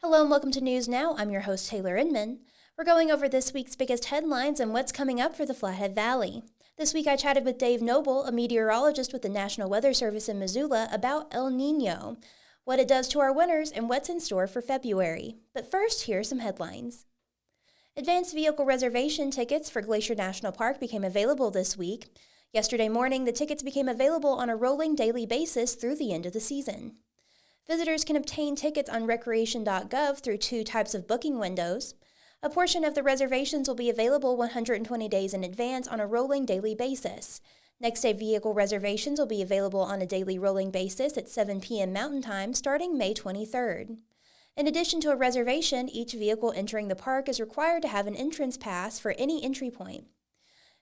Hello and welcome to News Now. I'm your host, Taylor Inman. We're going over this week's biggest headlines and what's coming up for the Flathead Valley. This week I chatted with Dave Noble, a meteorologist with the National Weather Service in Missoula, about El Nino, what it does to our winters, and what's in store for February. But first, here are some headlines. Advanced vehicle reservation tickets for Glacier National Park became available this week. Yesterday morning, the tickets became available on a rolling daily basis through the end of the season. Visitors can obtain tickets on recreation.gov through two types of booking windows. A portion of the reservations will be available 120 days in advance on a rolling daily basis. Next day vehicle reservations will be available on a daily rolling basis at 7 p.m. Mountain Time starting May 23rd. In addition to a reservation, each vehicle entering the park is required to have an entrance pass for any entry point.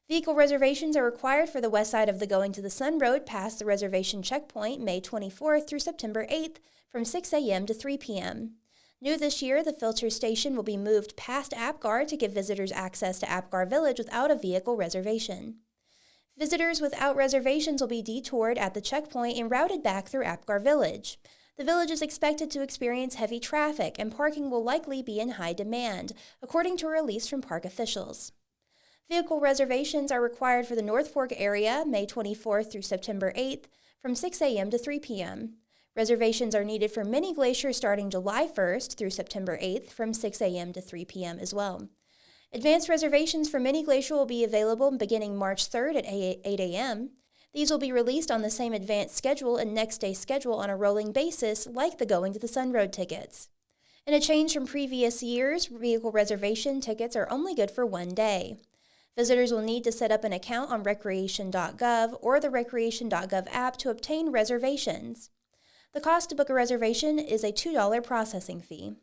Vehicle reservations are required for the west side of the Going to the Sun Road past the reservation checkpoint May 24th through September 8th from 6 a.m. to 3 p.m. New this year, the filter station will be moved past Apgar to give visitors access to Apgar Village without a vehicle reservation. Visitors without reservations will be detoured at the checkpoint and routed back through Apgar Village. The village is expected to experience heavy traffic and parking will likely be in high demand, according to a release from park officials. Vehicle reservations are required for the North Fork area May 24th through September 8th from 6 a.m. to 3 p.m. Reservations are needed for Mini Glacier starting July 1st through September 8th from 6 a.m. to 3 p.m. as well. Advanced reservations for Mini Glacier will be available beginning March 3rd at 8 a.m. These will be released on the same advanced schedule and next day schedule on a rolling basis like the Going to the Sun Road tickets. In a change from previous years, vehicle reservation tickets are only good for one day. Visitors will need to set up an account on recreation.gov or the recreation.gov app to obtain reservations. The cost to book a reservation is a $2 processing fee.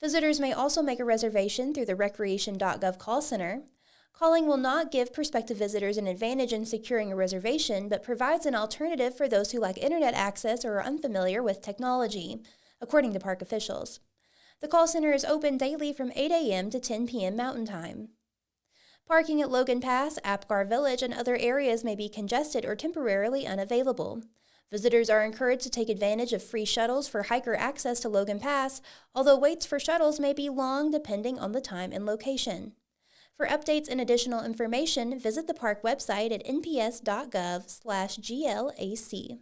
Visitors may also make a reservation through the recreation.gov call center. Calling will not give prospective visitors an advantage in securing a reservation, but provides an alternative for those who lack internet access or are unfamiliar with technology, according to park officials. The call center is open daily from 8 a.m. to 10 p.m. Mountain Time. Parking at Logan Pass, Apgar Village, and other areas may be congested or temporarily unavailable. Visitors are encouraged to take advantage of free shuttles for hiker access to Logan Pass, although waits for shuttles may be long depending on the time and location. For updates and additional information, visit the park website at nps.gov/glac.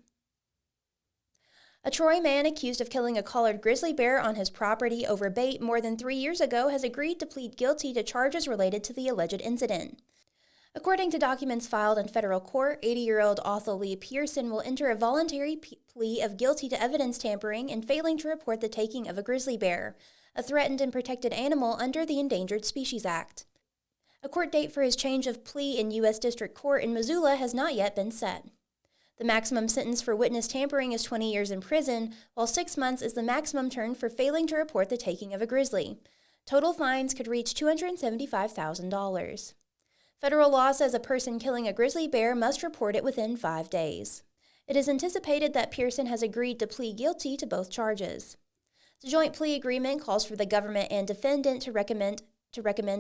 A Troy man accused of killing a collared grizzly bear on his property over bait more than 3 years ago has agreed to plead guilty to charges related to the alleged incident. According to documents filed in federal court, 80-year-old Othel Lee Pearson will enter a voluntary plea of guilty to evidence tampering and failing to report the taking of a grizzly bear, a threatened and protected animal under the Endangered Species Act. A court date for his change of plea in U.S. District Court in Missoula has not yet been set. The maximum sentence for witness tampering is 20 years in prison, while 6 months is the maximum term for failing to report the taking of a grizzly. Total fines could reach $275,000. Federal law says a person killing a grizzly bear must report it within 5 days. It is anticipated that Pearson has agreed to plead guilty to both charges. The joint plea agreement calls for the government and defendant to recommend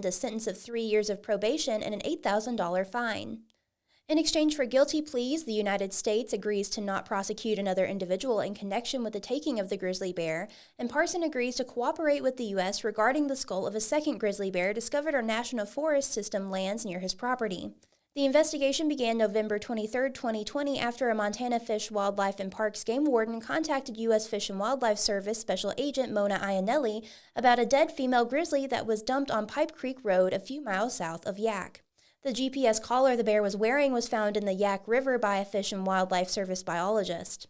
a sentence of 3 years of probation and an $8,000 fine. In exchange for guilty pleas, the United States agrees to not prosecute another individual in connection with the taking of the grizzly bear, and Pearson agrees to cooperate with the U.S. regarding the skull of a second grizzly bear discovered on National Forest System lands near his property. The investigation began November 23, 2020, after a Montana Fish, Wildlife, and Parks game warden contacted U.S. Fish and Wildlife Service Special Agent Mona Iannelli about a dead female grizzly that was dumped on Pipe Creek Road a few miles south of Yak. The GPS collar the bear was wearing was found in the Yak River by a Fish and Wildlife Service biologist.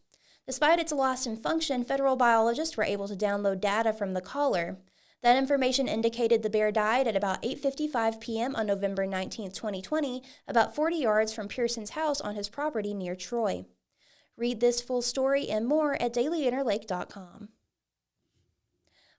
Despite its loss in function, federal biologists were able to download data from the collar. That information indicated the bear died at about 8:55 p.m. on November 19, 2020, about 40 yards from Pearson's house on his property near Troy. Read this full story and more at dailyinterlake.com.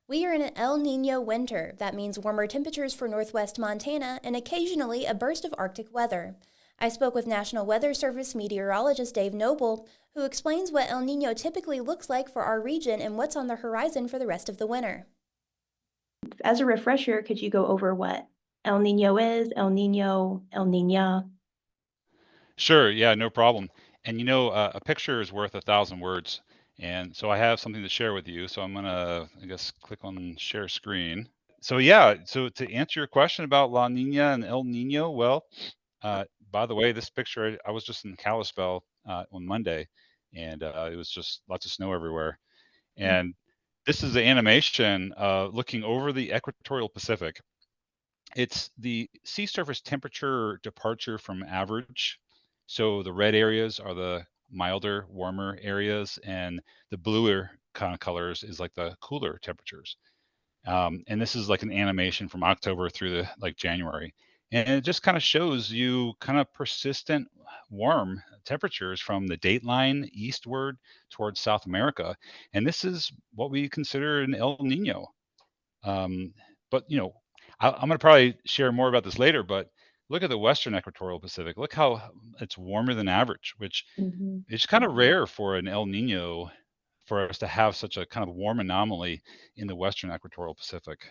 We are in an El Nino winter. That means warmer temperatures for northwest Montana and occasionally a burst of Arctic weather. I spoke with National Weather Service meteorologist Dave Noble, who explains what El Nino typically looks like for our region and what's on the horizon for the rest of the winter. As a refresher, could you go over what El Nino is, El Nino, El Nina? Sure, yeah, no problem. And a picture is worth 1,000 words. And so I have something to share with you. So I'm gonna, I guess, click on share screen. So yeah, so to answer your question about La Nina and El Nino, well, by the way, this picture, I was just in Kalispell on Monday, and it was just lots of snow everywhere. And this is the animation looking over the equatorial Pacific. It's the sea surface temperature departure from average. So the red areas are the milder, warmer areas, and the bluer kind of colors is like the cooler temperatures. And this is like an animation from October through the like January. And it just kind of shows you kind of persistent warm temperatures from the dateline eastward towards South America. And this is what we consider an El Nino. Um, but I'm going to probably share more about this later. But look at the Western Equatorial Pacific. Look how it's warmer than average, which Mm-hmm. is kind of rare for an El Nino for us to have such a kind of warm anomaly in the Western Equatorial Pacific.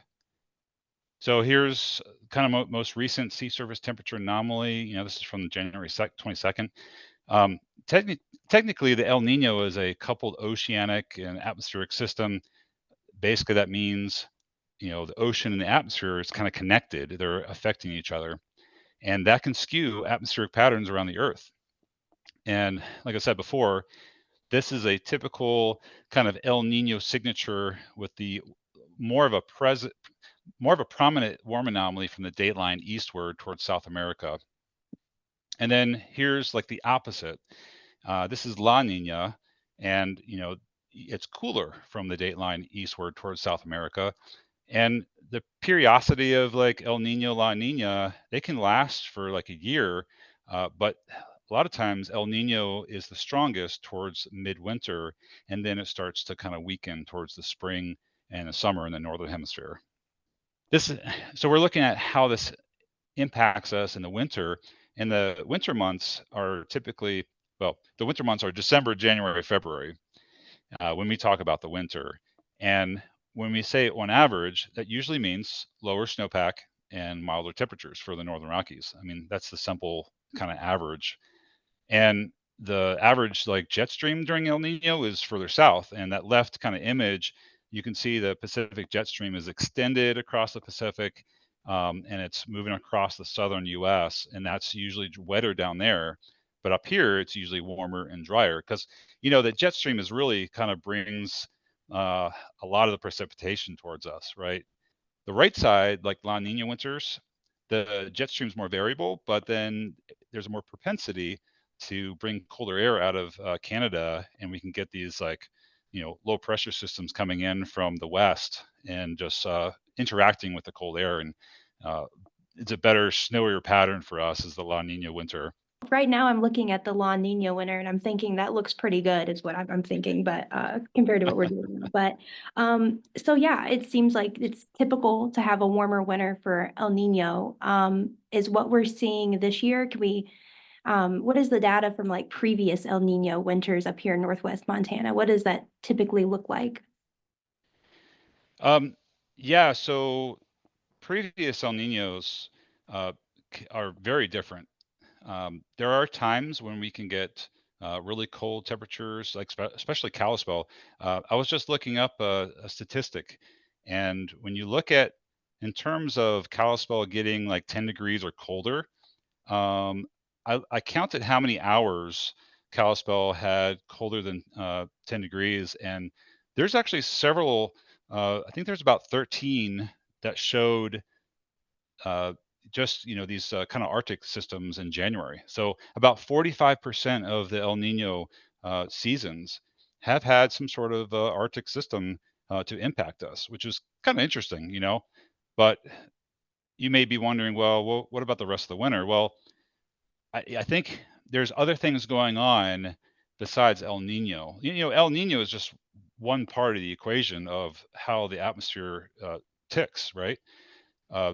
So here's kind of most recent sea surface temperature anomaly. This is from January 22nd. Um, techni- Technically, the El Nino is a coupled oceanic and atmospheric system. Basically, that means the ocean and the atmosphere is kind of connected. They're affecting each other, and that can skew atmospheric patterns around the Earth. And like I said before, this is a typical kind of El Nino signature with the more of a present, more of a prominent warm anomaly from the dateline eastward towards South America. And then here's like the opposite. This is La Nina, and it's cooler from the dateline eastward towards South America. And the periodicity of like El Nino, La Nina, they can last for like a year, but a lot of times El Nino is the strongest towards midwinter, and then it starts to kind of weaken towards the spring and the summer in the northern hemisphere. This, so we're looking at how this impacts us in the winter, and the winter months are typically, well, the winter months are December, January, February when we talk about the winter. And when we say on average, that usually means lower snowpack and milder temperatures for the Northern Rockies. I mean, that's the simple kind of average. And the average like jet stream during El Nino is further south. And that left kind of image, you can see the Pacific jet stream is extended across the Pacific, and it's moving across the southern US. And that's usually wetter down there. But up here, it's usually warmer and drier because, the jet stream is really kind of brings a lot of the precipitation towards us, right? The right side, like La Nina winters, the jet stream is more variable, but then there's more propensity to bring colder air out of Canada, and we can get these like, low pressure systems coming in from the west and just interacting with the cold air, and uh, it's a better, snowier pattern for us as the La Nina winter. Right now, I'm looking at the La Nina winter, and I'm thinking that looks pretty good, is what I'm thinking, but compared to what we're doing now. But so yeah, it seems like it's typical to have a warmer winter for El Nino. Is what we're seeing this year? Can we? What is the data from like previous El Nino winters up here in Northwest Montana? What does that typically look like? Um, yeah, so previous El Ninos uh, are very different. There are times when we can get really cold temperatures, like especially Kalispell. I was just looking up a statistic, and when you look at in terms of Kalispell getting like 10 degrees or colder, um, I counted how many hours Kalispell had colder than 10 degrees, and there's actually several. I think there's about 13 that showed uh, just these kind of Arctic systems in January. So about 45% of the El Nino seasons have had some sort of Arctic system to impact us, which is kind of interesting. But you may be wondering, well, what about the rest of the winter? Well, I think there's other things going on besides El Nino. El Nino is just one part of the equation of how the atmosphere ticks, right?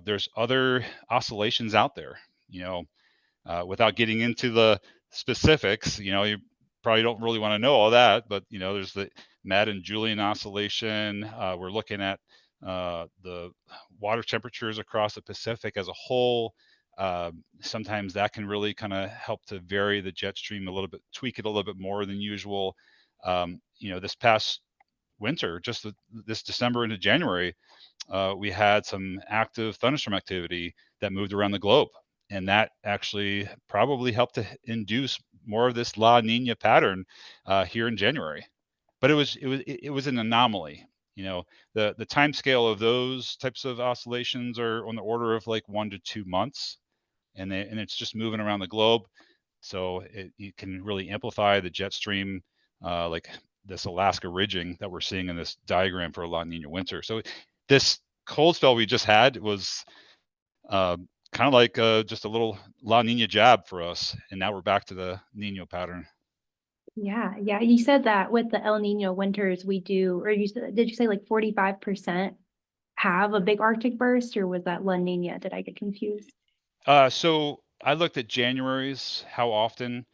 There's other oscillations out there. You know, without getting into the specifics, you probably don't really want to know all that, but there's the Madden-Julian oscillation. We're looking at the water temperatures across the Pacific as a whole. Sometimes that can really kind of help to vary the jet stream a little bit, tweak it a little bit more than usual. This past winter, just this December into January, we had some active thunderstorm activity that moved around the globe, and that actually probably helped to induce more of this La Nina pattern here in January. But it was an anomaly. The time scale of those types of oscillations are on the order of like 1 to 2 months, and it's just moving around the globe. So it can really amplify the jet stream, like this Alaska ridging that we're seeing in this diagram for a La Nina winter. So this cold spell we just had was kind of like just a little La Nina jab for us, and now we're back to the Nino pattern. Yeah, yeah. You said that with the El Nino winters we do, or did you say like 45% have a big Arctic burst, or was that La Nina? Did I get confused? So I looked at January's, how often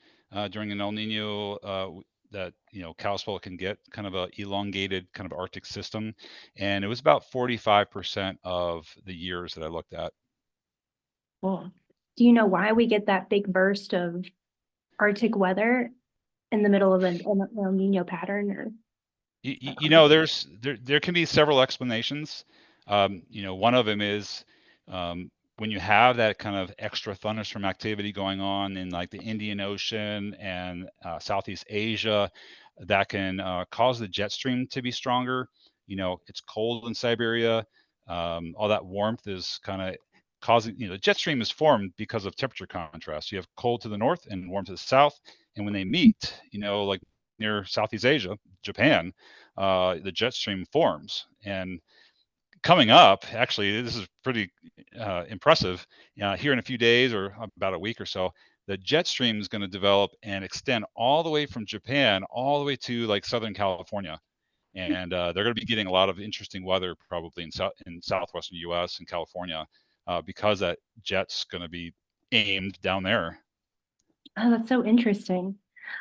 during an El Nino that Kalispell can get kind of a elongated kind of Arctic system, and it was about 45% of the years that I looked at. Well, do you know why we get that big burst of Arctic weather in the middle of an El Nino pattern, or There can be several explanations. One of them is when you have that kind of extra thunderstorm activity going on in like the Indian Ocean and Southeast Asia, that can cause the jet stream to be stronger. It's cold in Siberia. All that warmth is kind of causing, the jet stream is formed because of temperature contrast. You have cold to the north and warm to the south. And when they meet, like near Southeast Asia, Japan, the jet stream forms. And coming up, actually, this is pretty impressive. Here in a few days or about a week or so, the jet stream is going to develop and extend all the way from Japan all the way to like Southern California. And they're going to be getting a lot of interesting weather probably in southwestern U.S. and California because that jet's going to be aimed down there. Oh, that's so interesting.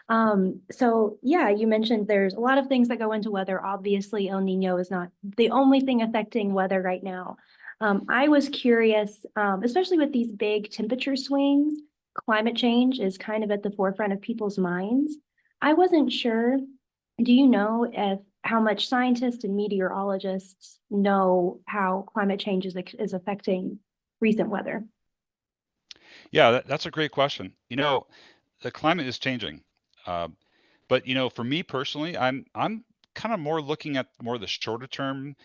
So yeah, you mentioned there's a lot of things that go into weather. Obviously, El Nino is not the only thing affecting weather right now. I was curious, especially with these big temperature swings, climate change is kind of at the forefront of people's minds. I wasn't sure. Do you know if how much scientists and meteorologists know how climate change is affecting recent weather? Yeah, that's a great question. The climate is changing. Uh, but for me personally, I'm kind of more looking at more the shorter term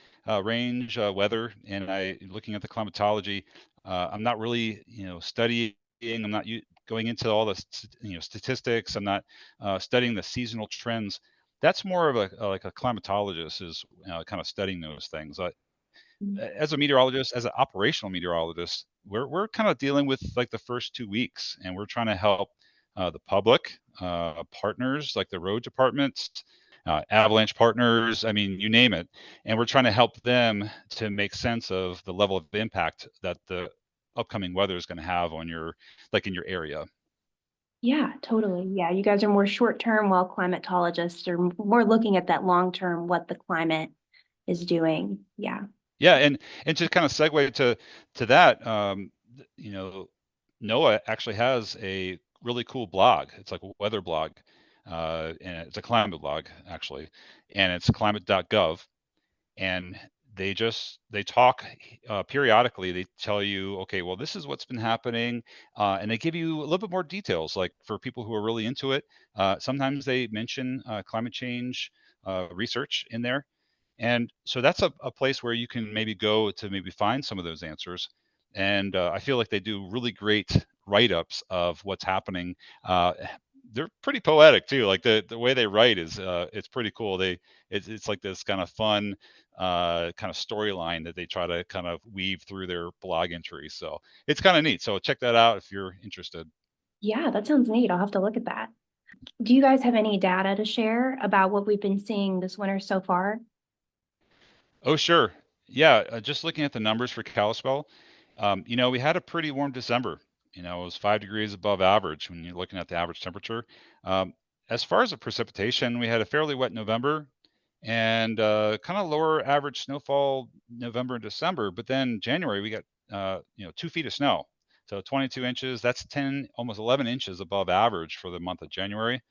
range weather, and I looking at the climatology. I'm not really studying. I'm not going into all the statistics. I'm not studying the seasonal trends. That's more of like a climatologist is kind of studying those things. As a meteorologist, as an operational meteorologist, we're kind of dealing with like the first 2 weeks, and we're trying to help the public, partners like the road departments, avalanche partners. I mean, you name it, and we're trying to help them to make sense of the level of impact that the upcoming weather is going to have on in your area. Yeah, totally. Yeah, you guys are more short term, while climatologists are more looking at that long term, what the climate is doing. Yeah. Yeah, and to kind of segue to that, NOAA actually has a really cool blog. It's like a weather blog, and it's a climate blog actually, and it's climate.gov. And they talk periodically. They tell you, okay, well, this is what's been happening, and they give you a little bit more details. Like for people who are really into it, sometimes they mention climate change research in there, and so that's a place where you can maybe go to maybe find some of those answers. And I feel like they do really great write-ups of what's happening. They're pretty poetic too. Like the way they write is it's pretty cool. It's like this kind of fun kind of storyline that they try to kind of weave through their blog entries. So it's kind of neat. So check that out if you're interested. Yeah, that sounds neat. I'll have to look at that. Do you guys have any data to share about what we've been seeing this winter so far? Oh, sure. Yeah, just looking at the numbers for Kalispell, we had a pretty warm December. It was 5 degrees above average when you're looking at the average temperature. Um, as far as the precipitation, we had a fairly wet November and kind of lower average snowfall November and December. But then January, we got 2 feet of snow, so 22 inches. That's 10, almost 11 inches above average for the month of January.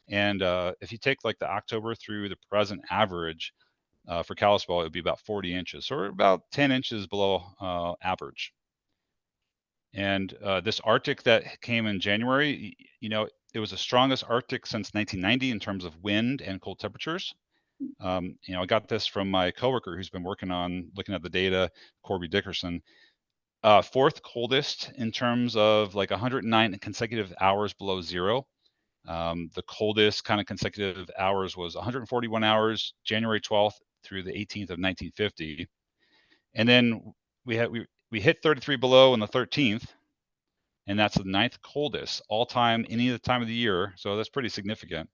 And if you take like the October through the present average for Kalispell, it would be about 40 inches, so we're about 10 inches below average. And this Arctic that came in January, it was the strongest Arctic since 1990 in terms of wind and cold temperatures. I got this from my coworker who's been working on looking at the data, Corby Dickerson. Fourth coldest in terms of like 109 consecutive hours below zero. The coldest kind of consecutive hours was 141 hours, January 12th through the 18th of 1950. And then we hit 33 below on the 13th, and that's the ninth coldest all time, any of the time of the year. So that's pretty significant.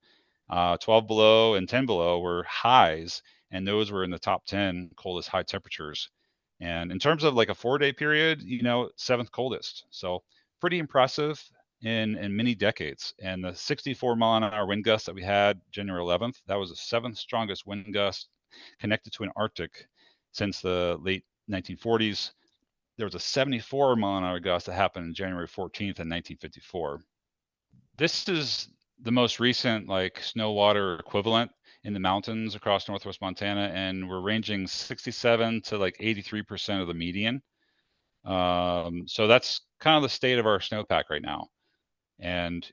12 below and 10 below were highs, and those were in the top 10 coldest high temperatures. And in terms of like a 4-day period, seventh coldest. So pretty impressive in many decades. And the 64-mile-an-hour wind gust that we had January 11th, that was the seventh strongest wind gust connected to an Arctic since the late 1940s. There was a 74-mile-an-hour gust that happened on January 14th in 1954. This is the most recent like snow water equivalent in the mountains across northwest Montana, and we're ranging 67 to like 83% of the median. So that's kind of the state of our snowpack right now. And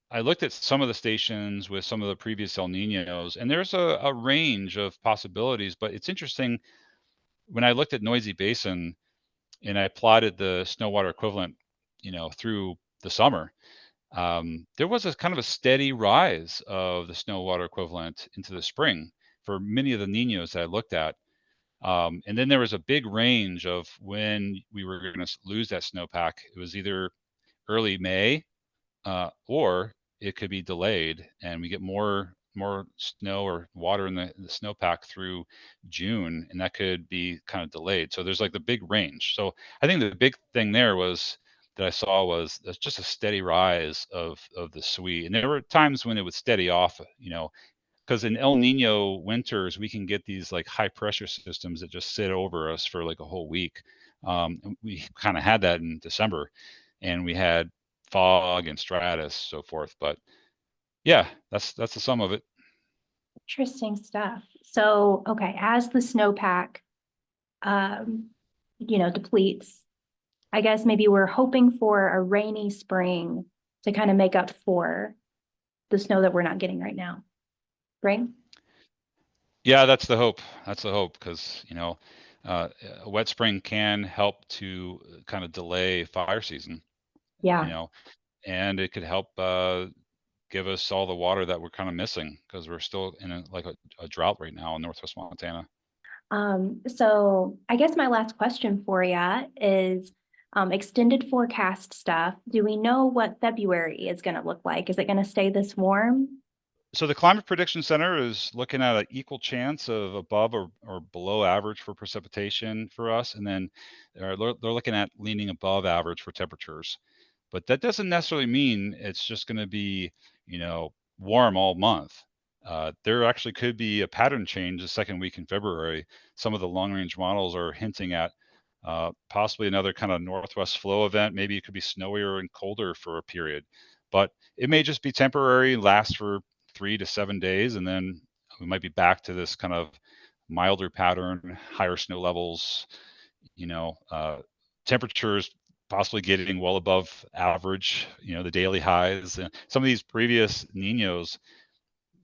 I looked at some of the stations with some of the previous El Ninos, and there's a range of possibilities. But it's interesting, when I looked at Noisy Basin and I plotted the snow water equivalent, through the summer, there was a kind of a steady rise of the snow water equivalent into the spring for many of the Ninos that I looked at. And then there was a big range of when we were going to lose that snowpack. It was either early May, or it could be delayed, and we get more snow or water in the snowpack through June, and that could be kind of delayed. So there's like the big range. So I think the big thing there was that I saw was just a steady rise of the SWE, and there were times when it would steady off, because in El Nino winters we can get these like high pressure systems that just sit over us for like a whole week. We kind of had that in December, and we had fog and stratus, so forth. But yeah, that's the sum of it. Interesting stuff. So, okay, as the snowpack, depletes, I guess maybe we're hoping for a rainy spring to kind of make up for the snow that we're not getting right now, right? Yeah, that's the hope. That's the hope, because a wet spring can help to kind of delay fire season, Yeah. and it could help give us all the water that we're kind of missing, because we're still in a drought right now in northwest Montana. So I guess my last question for you is extended forecast stuff. Do we know what February is going to look like? Is it going to stay this warm? So the Climate Prediction Center is looking at an equal chance of above or below average for precipitation for us, and then they're looking at leaning above average for temperatures. But that doesn't necessarily mean it's just going to be, warm all month. There actually could be a pattern change the second week in February. Some of the long-range models are hinting at possibly another kind of northwest flow event. Maybe it could be snowier and colder for a period, but it may just be temporary, last for 3 to 7 days, and then we might be back to this kind of milder pattern, higher snow levels, temperatures possibly getting well above average, the daily highs. And some of these previous Ninos,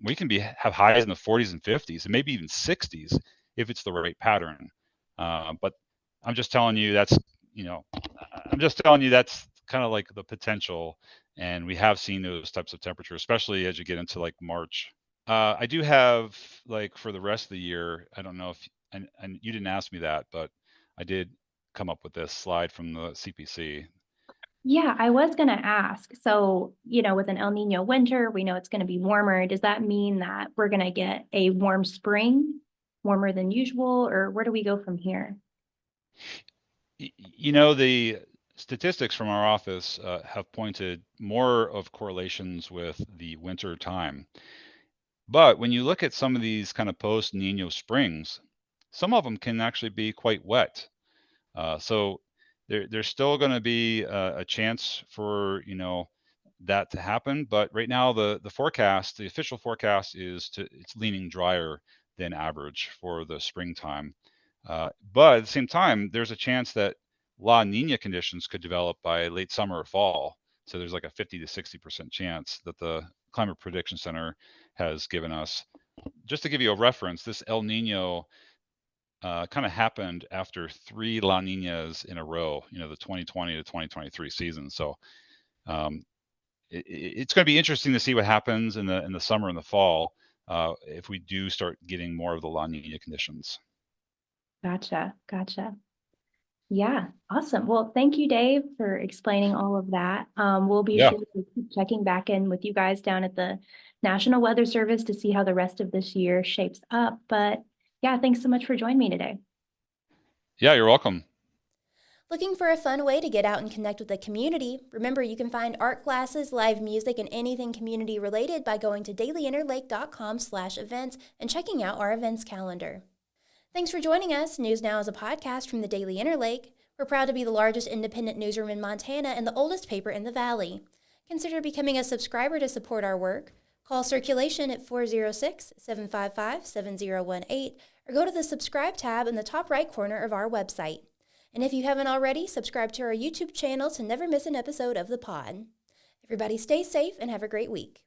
we can have highs in the 40s and 50s and maybe even 60s if it's the right pattern. But I'm just telling you that's kind of like the potential, and we have seen those types of temperatures, especially as you get into like March. I do have, like, for the rest of the year, I don't know if, and you didn't ask me that, but I did come up with this slide from the CPC. Yeah, I was going to ask. So, with an El Nino winter, we know it's going to be warmer. Does that mean that we're going to get a warm spring, warmer than usual, or where do we go from here? The statistics from our office have pointed more of correlations with the winter time. But when you look at some of these kind of post-Nino springs, some of them can actually be quite wet. So there's still going to be a chance for, that to happen. But right now, the forecast, the official forecast is it's leaning drier than average for the springtime. But at the same time, there's a chance that La Nina conditions could develop by late summer or fall. So there's like a 50 to 60% chance that the Climate Prediction Center has given us. Just to give you a reference, this El Nino kind of happened after 3 La Ninas in a row, the 2020 to 2023 season. So it's going to be interesting to see what happens in the summer and the fall if we do start getting more of the La Nina conditions. Gotcha. Yeah, awesome. Well, thank you, Dave, for explaining all of that. We'll be sure to keep checking back in with you guys down at the National Weather Service to see how the rest of this year shapes up. But yeah, thanks so much for joining me today. Yeah, you're welcome. Looking for a fun way to get out and connect with the community? Remember, you can find art classes, live music, and anything community related by going to dailyinterlake.com/events and checking out our events calendar. Thanks for joining us. News Now is a podcast from the Daily Interlake. We're proud to be the largest independent newsroom in Montana and the oldest paper in the Valley. Consider becoming a subscriber to support our work. Call Circulation at 406-755-7018 or go to the subscribe tab in the top right corner of our website. And if you haven't already, subscribe to our YouTube channel to never miss an episode of the pod. Everybody stay safe and have a great week.